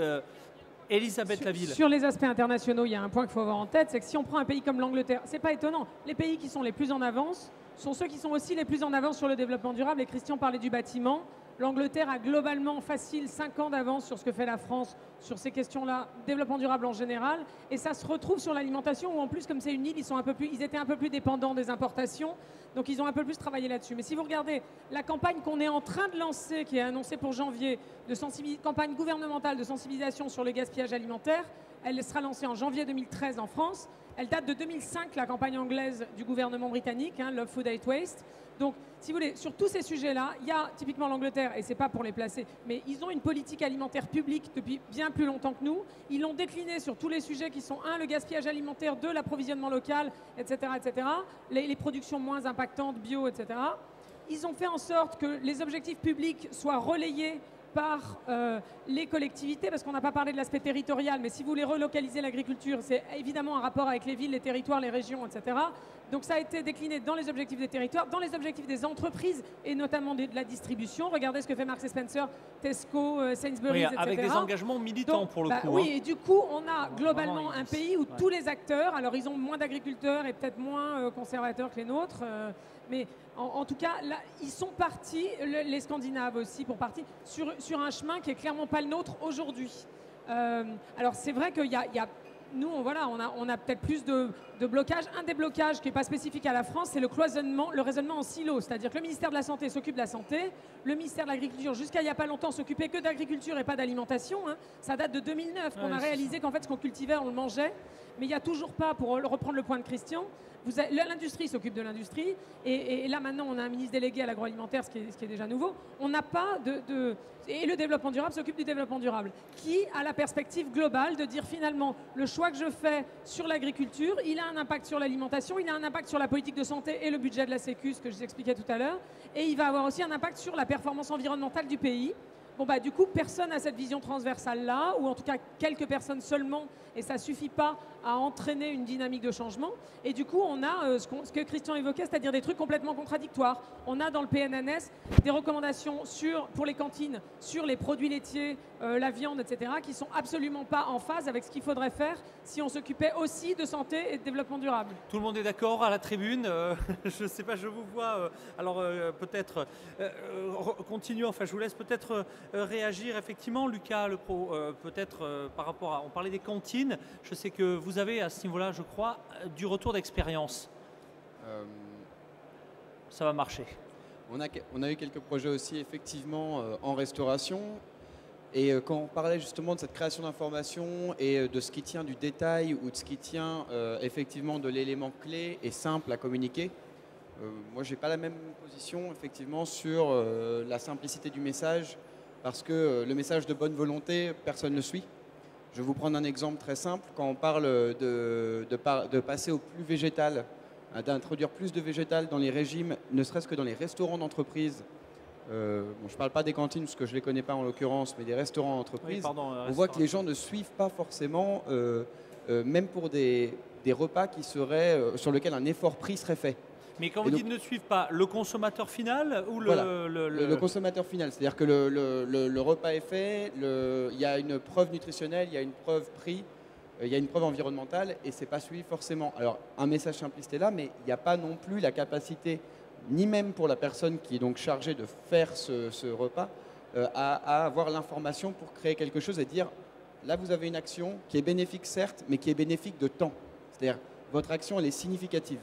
Elisabeth Laville. Sur les aspects internationaux, il y a un point qu'il faut avoir en tête, c'est que si on prend un pays comme l'Angleterre, c'est pas étonnant. Les pays qui sont les plus en avance sont ceux qui sont aussi les plus en avance sur le développement durable. Et Christian parlait du bâtiment. L'Angleterre a globalement facile 5 ans d'avance sur ce que fait la France sur ces questions-là, développement durable en général. Et ça se retrouve sur l'alimentation où en plus, comme c'est une île, ils étaient un peu plus dépendants des importations. Donc ils ont un peu plus travaillé là-dessus. Mais si vous regardez la campagne qu'on est en train de lancer, qui est annoncée pour janvier, campagne gouvernementale de sensibilisation sur le gaspillage alimentaire, elle sera lancée en janvier 2013 en France. Elle date de 2005, la campagne anglaise du gouvernement britannique, Love Food Hate Waste. Donc, si vous voulez, sur tous ces sujets-là, il y a typiquement l'Angleterre, et c'est pas pour les placer, mais ils ont une politique alimentaire publique depuis bien plus longtemps que nous. Ils l'ont déclinée sur tous les sujets qui sont, 1, le gaspillage alimentaire, 2, l'approvisionnement local, etc., etc., les productions moins impactantes, bio, etc. Ils ont fait en sorte que les objectifs publics soient relayés par les collectivités, parce qu'on n'a pas parlé de l'aspect territorial, mais si vous voulez relocaliser l'agriculture, c'est évidemment un rapport avec les villes, les territoires, les régions, etc. Donc ça a été décliné dans les objectifs des territoires, dans les objectifs des entreprises et notamment de la distribution. Regardez ce que fait Marks & Spencer, Tesco, Sainsbury's, etc. Avec des engagements militants. Donc, pour le coup. Oui, et du coup, on a globalement un pays où tous les acteurs, alors ils ont moins d'agriculteurs et peut-être moins conservateurs que les nôtres, mais en tout cas, là, ils sont partis, les Scandinaves aussi pour partie, sur un chemin qui est clairement pas le nôtre aujourd'hui. Alors c'est vrai qu'il y a nous, on a peut-être plus de blocages. Un des blocages qui n'est pas spécifique à la France, c'est le cloisonnement, le raisonnement en silo. C'est-à-dire que le ministère de la Santé s'occupe de la santé, le ministère de l'Agriculture, jusqu'à il n'y a pas longtemps, s'occupait que d'agriculture et pas d'alimentation. Ça date de 2009 qu'on a réalisé qu'en fait, ce qu'on cultivait, on le mangeait. Mais il n'y a toujours pas, pour reprendre le point de Christian, l'industrie s'occupe de l'industrie. Et là, maintenant, on a un ministre délégué à l'agroalimentaire, ce qui est déjà nouveau. On n'a pas et le développement durable s'occupe du développement durable, qui a la perspective globale de dire finalement, le choix que je fais sur l'agriculture, il a un impact sur l'alimentation, il a un impact sur la politique de santé et le budget de la Sécu, ce que je vous expliquais tout à l'heure, et il va avoir aussi un impact sur la performance environnementale du pays. Bon, du coup, personne n'a cette vision transversale-là, ou en tout cas quelques personnes seulement, et ça ne suffit pas à entraîner une dynamique de changement. Et du coup, on a ce que Christian évoquait, c'est-à-dire des trucs complètement contradictoires. On a dans le PNNS des recommandations pour les cantines, sur les produits laitiers, la viande, etc., qui ne sont absolument pas en phase avec ce qu'il faudrait faire si on s'occupait aussi de santé et de développement durable. Tout le monde est d'accord à la tribune je ne sais pas, je vous vois. Alors peut-être continuons, enfin je vous laisse peut-être réagir effectivement, Lucas, peut-être par rapport à... On parlait des cantines, je sais que vous avez à ce niveau-là, je crois, du retour d'expérience. Ça va marcher. On a eu quelques projets aussi effectivement en restauration. Et quand on parlait justement de cette création d'informations et de ce qui tient du détail ou de ce qui tient effectivement de l'élément clé et simple à communiquer, moi je n'ai pas la même position effectivement sur la simplicité du message, parce que le message de bonne volonté, personne ne suit. Je vais vous prendre un exemple très simple. Quand on parle de passer au plus végétal, d'introduire plus de végétal dans les régimes, ne serait-ce que dans les restaurants d'entreprise. Je ne parle pas des cantines parce que je ne les connais pas en l'occurrence, mais des restaurants d'entreprise. Oui, on voit que les gens ne suivent pas forcément, même pour des repas qui seraient, sur lesquels un effort prix serait fait. Mais quand vous dites ne suivent pas, le consommateur final ou le consommateur final, c'est-à-dire que le repas est fait, il y a une preuve nutritionnelle, il y a une preuve prix, il y a une preuve environnementale et c'est pas suivi forcément. Alors un message simpliste est là, mais il n'y a pas non plus la capacité, ni même pour la personne qui est donc chargée de faire ce repas, à avoir l'information pour créer quelque chose et dire, là vous avez une action qui est bénéfique certes, mais qui est bénéfique de temps. C'est-à-dire, votre action elle est significative.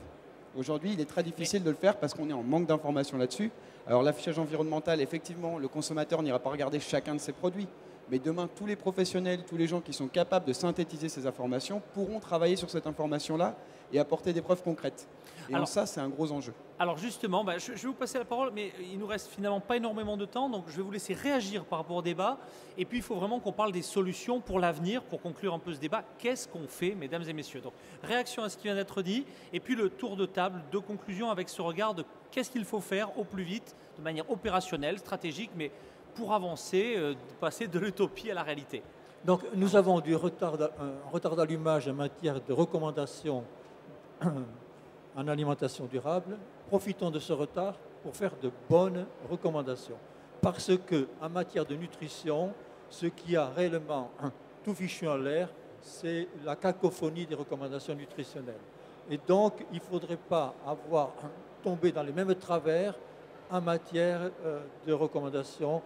Aujourd'hui, il est très difficile de le faire parce qu'on est en manque d'informations là-dessus. Alors l'affichage environnemental, effectivement, le consommateur n'ira pas regarder chacun de ses produits. Mais demain, tous les professionnels, tous les gens qui sont capables de synthétiser ces informations pourront travailler sur cette information-là et apporter des preuves concrètes. Et alors, ça, c'est un gros enjeu. Alors justement, je vais vous passer la parole, mais il nous reste finalement pas énormément de temps, donc je vais vous laisser réagir par rapport au débat. Et puis, il faut vraiment qu'on parle des solutions pour l'avenir, pour conclure un peu ce débat. Qu'est-ce qu'on fait, mesdames et messieurs? Donc, réaction à ce qui vient d'être dit, et puis le tour de table de conclusion avec ce regard de qu'est-ce qu'il faut faire au plus vite, de manière opérationnelle, stratégique, mais pour avancer, passer de l'utopie à la réalité. Donc nous avons un retard d'allumage en matière de recommandations en alimentation durable. Profitons de ce retard pour faire de bonnes recommandations. Parce qu'en matière de nutrition, ce qui a réellement tout fichu en l'air, c'est la cacophonie des recommandations nutritionnelles. Et donc, il ne faudrait pas tomber dans les mêmes travers en matière de recommandations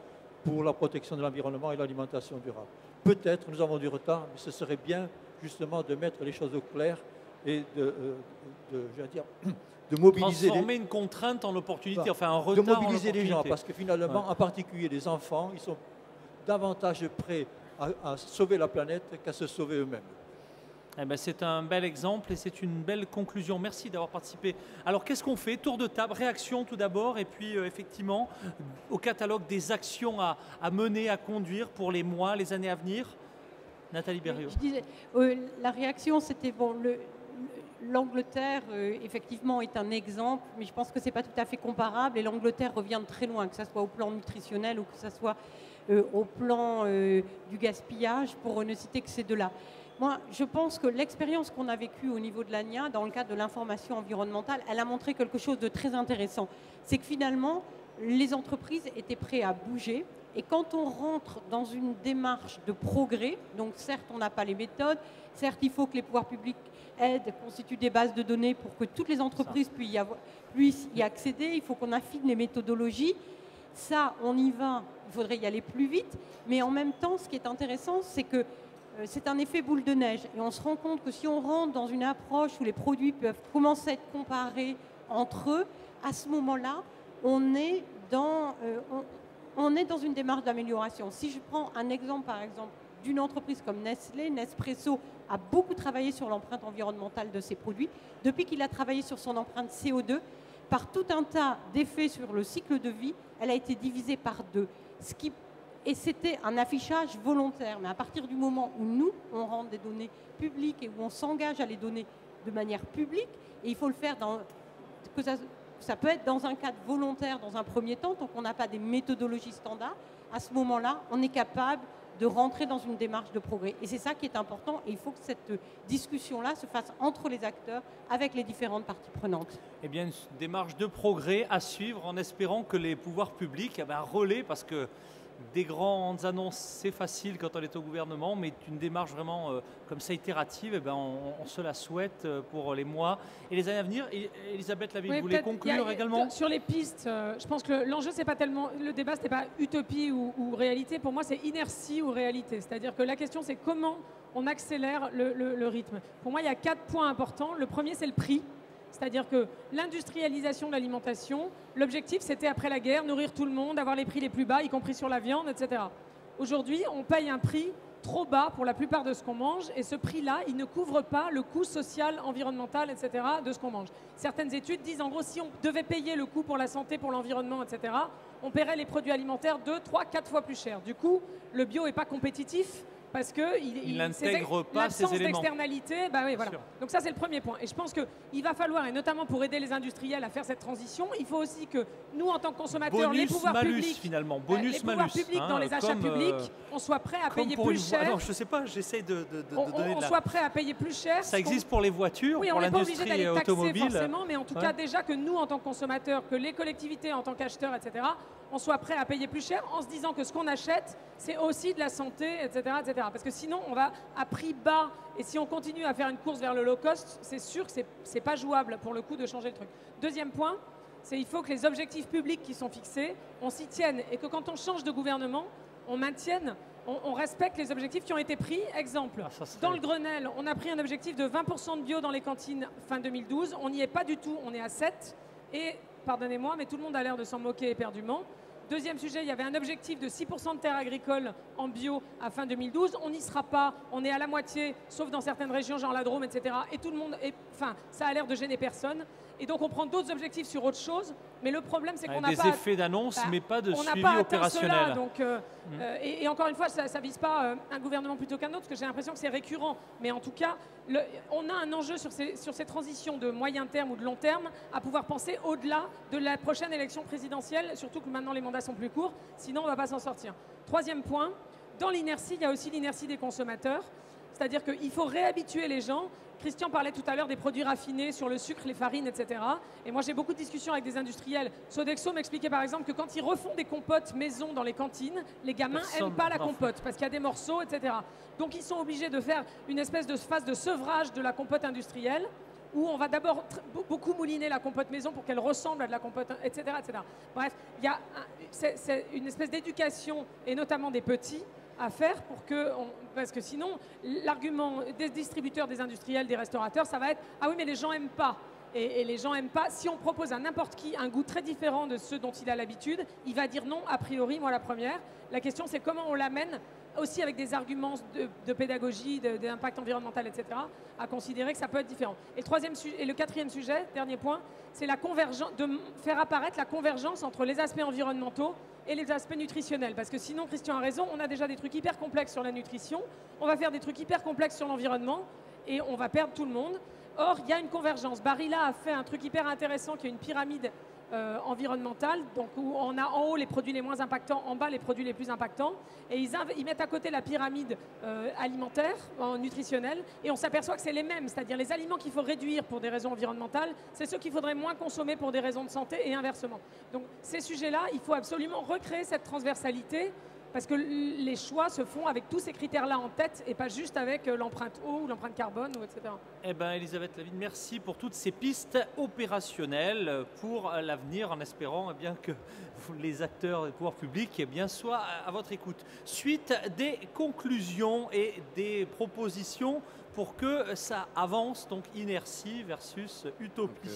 pour la protection de l'environnement et l'alimentation durable. Peut-être nous avons du retard, mais ce serait bien justement de mettre les choses au clair et de mobiliser... Transformer une contrainte en opportunité, enfin un retard en opportunité. De mobiliser les gens, parce que finalement, en particulier les enfants, ils sont davantage prêts à sauver la planète qu'à se sauver eux-mêmes. Eh ben, c'est un bel exemple et c'est une belle conclusion. Merci d'avoir participé. Alors, qu'est-ce qu'on fait? Tour de table, réaction tout d'abord, et puis effectivement, au catalogue des actions à mener, à conduire pour les mois, les années à venir. Nathalie Berriot. Je disais, la réaction, c'était bon. L'Angleterre, effectivement, est un exemple, mais je pense que ce n'est pas tout à fait comparable. Et l'Angleterre revient de très loin, que ce soit au plan nutritionnel ou que ce soit au plan du gaspillage, pour ne citer que ces deux-là. Moi, je pense que l'expérience qu'on a vécue au niveau de l'ANIA, dans le cadre de l'information environnementale, elle a montré quelque chose de très intéressant. C'est que finalement, les entreprises étaient prêtes à bouger. Et quand on rentre dans une démarche de progrès, donc certes, on n'a pas les méthodes, certes, il faut que les pouvoirs publics aident, constituent des bases de données pour que toutes les entreprises puissent y accéder. Il faut qu'on affine les méthodologies. Ça, on y va. Il faudrait y aller plus vite. Mais en même temps, ce qui est intéressant, c'est que c'est un effet boule de neige. Et on se rend compte que si on rentre dans une approche où les produits peuvent commencer à être comparés entre eux, à ce moment-là, on est dans une démarche d'amélioration. Si je prends un exemple, par exemple, d'une entreprise comme Nestlé, Nespresso a beaucoup travaillé sur l'empreinte environnementale de ses produits. Depuis qu'il a travaillé sur son empreinte CO2, par tout un tas d'effets sur le cycle de vie, elle a été divisée par 2. Et c'était un affichage volontaire. Mais à partir du moment où nous, on rend des données publiques et où on s'engage à les donner de manière publique, et il faut le faire ça peut être dans un cadre volontaire dans un premier temps, tant qu'on n'a pas des méthodologies standards, à ce moment-là, on est capable de rentrer dans une démarche de progrès. Et c'est ça qui est important, et il faut que cette discussion-là se fasse entre les acteurs, avec les différentes parties prenantes. Eh bien, une démarche de progrès à suivre, en espérant que les pouvoirs publics relaient, parce que des grandes annonces, c'est facile quand on est au gouvernement, mais une démarche vraiment comme ça itérative, on se la souhaite pour les mois et les années à venir. Et Elisabeth Laville, vous voulez conclure également? Sur les pistes, je pense que l'enjeu, c'est pas tellement le débat, c'est pas utopie ou réalité. Pour moi, c'est inertie ou réalité. C'est-à-dire que la question, c'est comment on accélère le rythme. Pour moi, il y a 4 points importants. Le premier, c'est le prix. C'est-à-dire que l'industrialisation de l'alimentation, l'objectif, c'était après la guerre, nourrir tout le monde, avoir les prix les plus bas, y compris sur la viande, etc. Aujourd'hui, on paye un prix trop bas pour la plupart de ce qu'on mange, et ce prix-là, il ne couvre pas le coût social, environnemental, etc. de ce qu'on mange. Certaines études disent, en gros, si on devait payer le coût pour la santé, pour l'environnement, etc., on paierait les produits alimentaires 2, 3, 4 fois plus cher. Du coup, le bio n'est pas compétitif, parce qu'il n'intègre pas ces éléments. L'absence d'externalité, oui, voilà. Donc ça, c'est le premier point. Et je pense qu'il va falloir, et notamment pour aider les industriels à faire cette transition, il faut aussi que nous, en tant que consommateurs, les pouvoirs publics, finalement. les pouvoirs publics dans les achats publics, on soit prêt à payer plus cher. Non, je ne sais pas, j'essaie de donner on soit prêt à payer plus cher. Ça existe pour les voitures, oui, pour l'industrie automobile. Oui, on n'est pas obligé d'aller taxer forcément, mais en tout cas, déjà que nous, en tant que consommateurs, que les collectivités, en tant qu'acheteurs, etc., on soit prêt à payer plus cher en se disant que ce qu'on achète, c'est aussi de la santé, etc., etc. Parce que sinon, on va à prix bas. Et si on continue à faire une course vers le low cost, c'est sûr que ce n'est pas jouable pour le coup de changer le truc. Deuxième point, c'est qu'il faut que les objectifs publics qui sont fixés, on s'y tienne et que quand on change de gouvernement, on maintienne, on respecte les objectifs qui ont été pris. Exemple, dans le Grenelle, on a pris un objectif de 20% de bio dans les cantines fin 2012. On n'y est pas du tout, on est à 7. Et, pardonnez-moi, mais tout le monde a l'air de s'en moquer éperdument. Deuxième sujet, il y avait un objectif de 6% de terres agricoles en bio à fin 2012. On n'y sera pas, on est à la moitié, sauf dans certaines régions, genre la Drôme, etc. Et tout le monde, ça a l'air de gêner personne. Et donc on prend d'autres objectifs sur autre chose. Mais le problème, c'est qu'on n'a pas... Des effets d'annonce, mais pas de suivi opérationnel. Donc, et encore une fois, ça ne vise pas un gouvernement plutôt qu'un autre, parce que j'ai l'impression que c'est récurrent. Mais en tout cas, on a un enjeu sur ces transitions de moyen terme ou de long terme à pouvoir penser au-delà de la prochaine élection présidentielle, surtout que maintenant les mandats sont plus courts, sinon on ne va pas s'en sortir. Troisième point, dans l'inertie, il y a aussi l'inertie des consommateurs. C'est-à-dire qu'il faut réhabituer les gens. Christian parlait tout à l'heure des produits raffinés sur le sucre, les farines, etc. Et moi, j'ai beaucoup de discussions avec des industriels. Sodexo m'expliquait par exemple que quand ils refont des compotes maison dans les cantines, les gamins n'aiment pas la compote parce qu'il y a des morceaux, etc. Donc, ils sont obligés de faire une espèce de phase de sevrage de la compote industrielle où on va d'abord beaucoup mouliner la compote maison pour qu'elle ressemble à de la compote, etc. etc. Bref, c'est une espèce d'éducation, et notamment des petits, à faire parce que sinon, l'argument des distributeurs, des industriels, des restaurateurs, ça va être « Ah oui, mais les gens n'aiment pas ». Et les gens n'aiment pas. Si on propose à n'importe qui un goût très différent de ceux dont il a l'habitude, il va dire non, a priori, moi la première. La question, c'est comment on l'amène aussi avec des arguments de pédagogie, d'impact environnemental, etc., à considérer que ça peut être différent. Et le quatrième sujet, dernier point, c'est de faire apparaître la convergence entre les aspects environnementaux et les aspects nutritionnels. Parce que sinon, Christian a raison, on a déjà des trucs hyper complexes sur la nutrition, on va faire des trucs hyper complexes sur l'environnement et on va perdre tout le monde. Or, il y a une convergence. Barilla a fait un truc hyper intéressant qui est une pyramide environnementale, donc où on a en haut les produits les moins impactants, en bas les produits les plus impactants, et ils mettent à côté la pyramide alimentaire, nutritionnelle, et on s'aperçoit que c'est les mêmes, c'est-à-dire les aliments qu'il faut réduire pour des raisons environnementales, c'est ceux qu'il faudrait moins consommer pour des raisons de santé et inversement. Donc ces sujets-là, il faut absolument recréer cette transversalité, parce que les choix se font avec tous ces critères-là en tête et pas juste avec l'empreinte eau ou l'empreinte carbone, etc. Eh bien, Elisabeth Lavigne, merci pour toutes ces pistes opérationnelles pour l'avenir, en espérant bien que les acteurs des pouvoirs publics soient à votre écoute. Suite des conclusions et des propositions pour que ça avance, donc inertie versus utopie.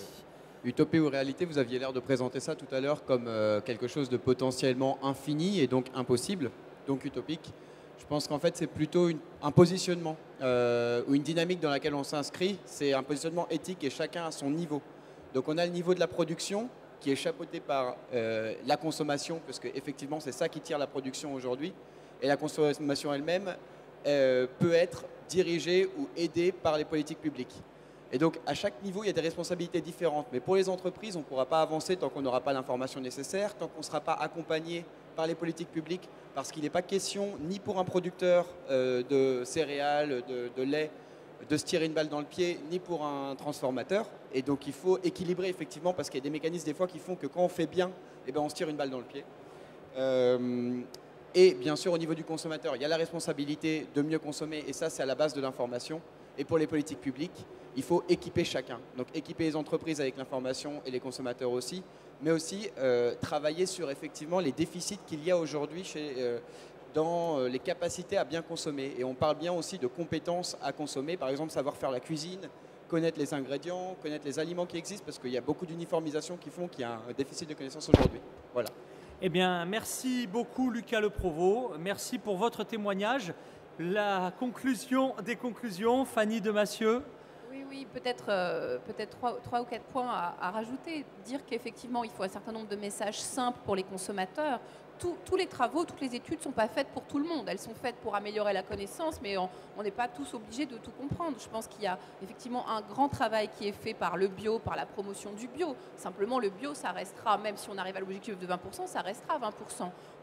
Utopie ou réalité, vous aviez l'air de présenter ça tout à l'heure comme quelque chose de potentiellement infini et donc impossible, donc utopique. Je pense qu'en fait, c'est plutôt un positionnement ou une dynamique dans laquelle on s'inscrit. C'est un positionnement éthique et chacun à son niveau. Donc on a le niveau de la production qui est chapeauté par la consommation, parce qu'effectivement, c'est ça qui tire la production aujourd'hui. Et la consommation elle-même peut être dirigée ou aidée par les politiques publiques. Et donc, à chaque niveau, il y a des responsabilités différentes. Mais pour les entreprises, on ne pourra pas avancer tant qu'on n'aura pas l'information nécessaire, tant qu'on ne sera pas accompagné par les politiques publiques, parce qu'il n'est pas question, ni pour un producteur de céréales, de lait, de se tirer une balle dans le pied, ni pour un transformateur. Et donc, il faut équilibrer, effectivement, parce qu'il y a des mécanismes, des fois, qui font que quand on fait bien, eh ben, on se tire une balle dans le pied. Et bien sûr, au niveau du consommateur, il y a la responsabilité de mieux consommer, et ça, c'est à la base de l'information. Et pour les politiques publiques, il faut équiper chacun. Donc équiper les entreprises avec l'information et les consommateurs aussi, mais aussi travailler sur effectivement les déficits qu'il y a aujourd'hui dans les capacités à bien consommer. Et on parle bien aussi de compétences à consommer, par exemple savoir faire la cuisine, connaître les ingrédients, connaître les aliments qui existent, parce qu'il y a beaucoup d'uniformisation qui font qu'il y a un déficit de connaissances aujourd'hui. Voilà. Eh bien, merci beaucoup Lucas Le Provost, merci pour votre témoignage. La conclusion des conclusions, Fanny Demassieux. Oui, peut-être 3 ou 4 points à rajouter. Dire qu'effectivement, il faut un certain nombre de messages simples pour les consommateurs. Tous les travaux, toutes les études ne sont pas faites pour tout le monde. Elles sont faites pour améliorer la connaissance, mais on n'est pas tous obligés de tout comprendre. Je pense qu'il y a effectivement un grand travail qui est fait par le bio, par la promotion du bio. Simplement, le bio, ça restera, même si on arrive à l'objectif de 20%, ça restera 20%.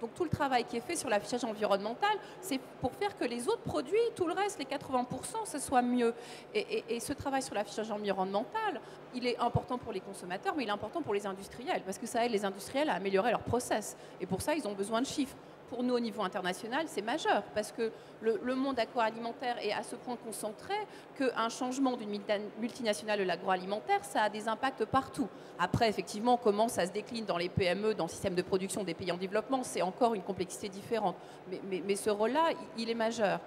Donc tout le travail qui est fait sur l'affichage environnemental, c'est pour faire que les autres produits, tout le reste, les 80%, ce soit mieux. Et ce travail sur l'affichage environnemental, il est important pour les consommateurs, mais il est important pour les industriels, parce que ça aide les industriels à améliorer leur process. Et pour ça, ils ont besoin de chiffres. pour nous au niveau international, c'est majeur parce que le monde agroalimentaire est à ce point concentré qu'un changement d'une multinationale de l'agroalimentaire, ça a des impacts partout. Après, effectivement, comment ça se décline dans les PME, dans le système de production des pays en développement, c'est encore une complexité différente. Mais ce rôle-là, il est majeur.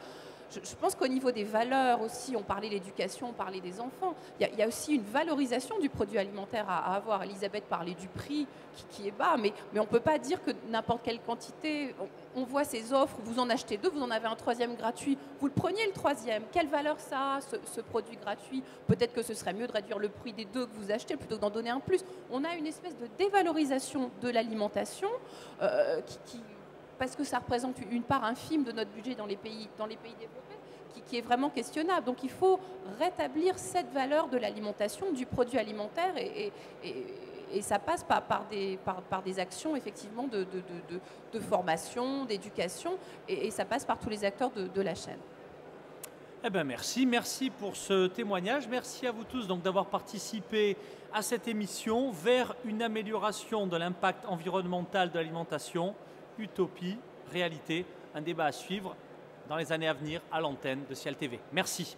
Je pense qu'au niveau des valeurs aussi, on parlait de l'éducation, on parlait des enfants, il y a aussi une valorisation du produit alimentaire à avoir. Elisabeth parlait du prix qui est bas, mais on ne peut pas dire que n'importe quelle quantité, on voit ces offres, vous en achetez 2, vous en avez un 3e gratuit, vous le preniez le 3e, quelle valeur ça a ce produit gratuit? Peut-être que ce serait mieux de réduire le prix des 2 que vous achetez plutôt que d'en donner un plus. On a une espèce de dévalorisation de l'alimentation parce que ça représente une part infime de notre budget dans les pays développés, qui est vraiment questionnable. Donc il faut rétablir cette valeur de l'alimentation, du produit alimentaire, et ça passe par des actions effectivement de formation, d'éducation, et ça passe par tous les acteurs de la chaîne. Eh bien, merci pour ce témoignage. Merci à vous tous donc d'avoir participé à cette émission vers une amélioration de l'impact environnemental de l'alimentation. Utopie, réalité, un débat à suivre dans les années à venir à l'antenne de Ciel TV. Merci.